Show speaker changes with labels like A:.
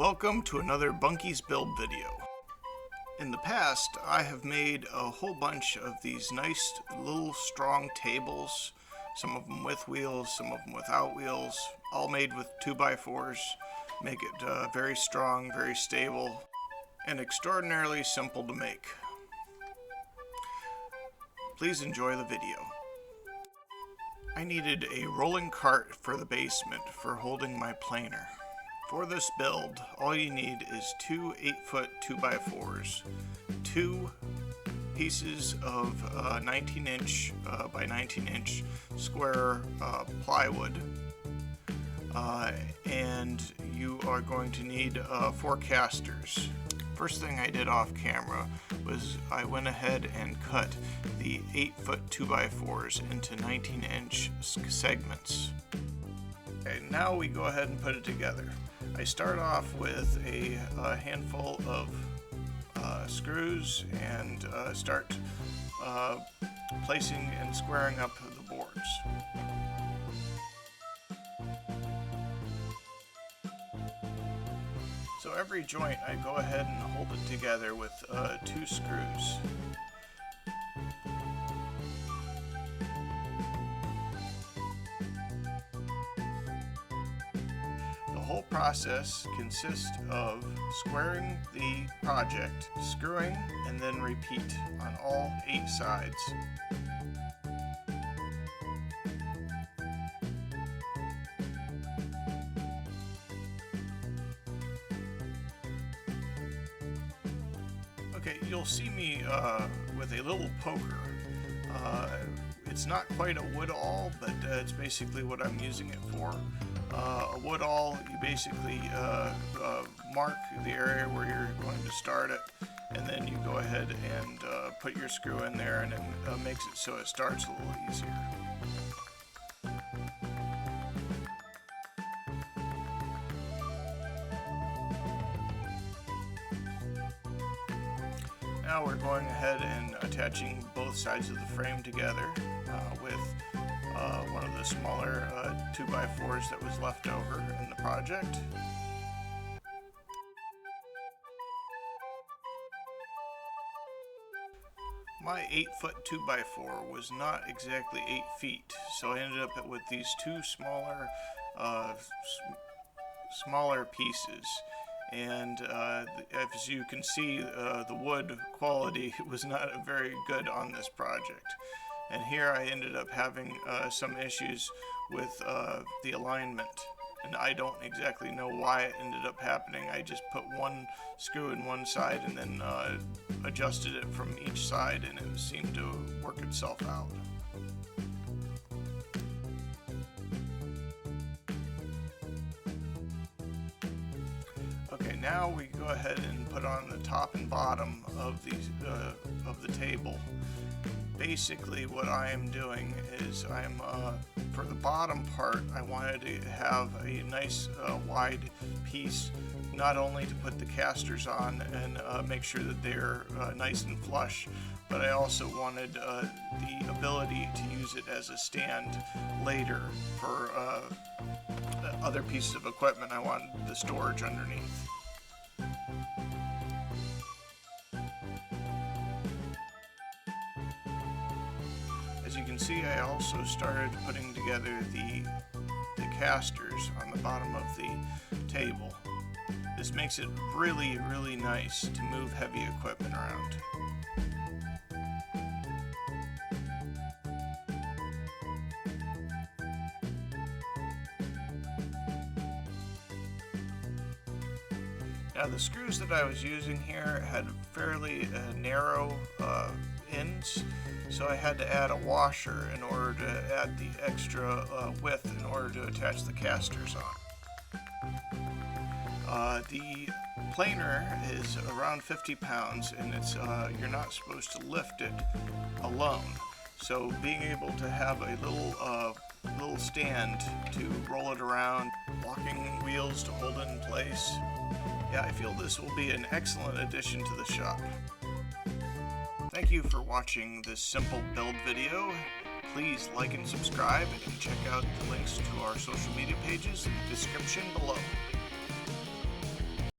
A: Welcome to another Bunky's Build video. In the past, I have made a whole bunch of these nice little strong tables, some of them with wheels, some of them without wheels, all made with 2x4s, make it very strong, very stable, and extraordinarily simple to make. Please enjoy the video. I needed a rolling cart for the basement for holding my planer. For this build, all you need is two 8-foot 2x4s, two pieces of 19-inch by 19-inch square plywood, and you are going to need 4 casters. First thing I did off camera was I went ahead and cut the 8-foot 2x4s into 19-inch segments. Okay, now we go ahead and put it together. I start off with a handful of screws and start placing and squaring up the boards. So every joint I go ahead and hold it together with 2 screws. The whole process consists of squaring the project, screwing, and then repeat on all 8 sides. Okay, you'll see me with a little poker. It's not quite a wood awl, but it's basically what I'm using it for. A wood awl, you basically mark the area where you're going to start it, and then you go ahead and put your screw in there, and it makes it so it starts a little easier. Now we're going ahead and attaching both sides of the frame together with one of the smaller 2x4s that was left over in the project. My 8-foot 2x4 was not exactly 8 feet, so I ended up with these 2 smaller pieces. And as you can see, the wood quality was not very good on this project. And here I ended up having some issues with the alignment, and I don't exactly know why it ended up happening. I just put one screw in one side and then adjusted it from each side, and it seemed to work itself out. Okay, now we go ahead and put on the top and bottom of these of the table. Basically, what I am doing is for the bottom part, I wanted to have a nice wide piece, not only to put the casters on and make sure that they're nice and flush, but I also wanted the ability to use it as a stand later for other pieces of equipment I wanted the storage underneath. As you can see, I also started putting together the casters on the bottom of the table. This makes it really, really nice to move heavy equipment around. Now the screws that I was using here had fairly narrow ends, so I had to add a washer in order to add the extra width in order to attach the casters on. The planer is around 50 pounds, and it's you're not supposed to lift it alone. So being able to have a little stand to roll it around, locking wheels to hold it in place. Yeah, I feel this will be an excellent addition to the shop. Thank you for watching this simple build video. Please like and subscribe, and check out the links to our social media pages in the description below.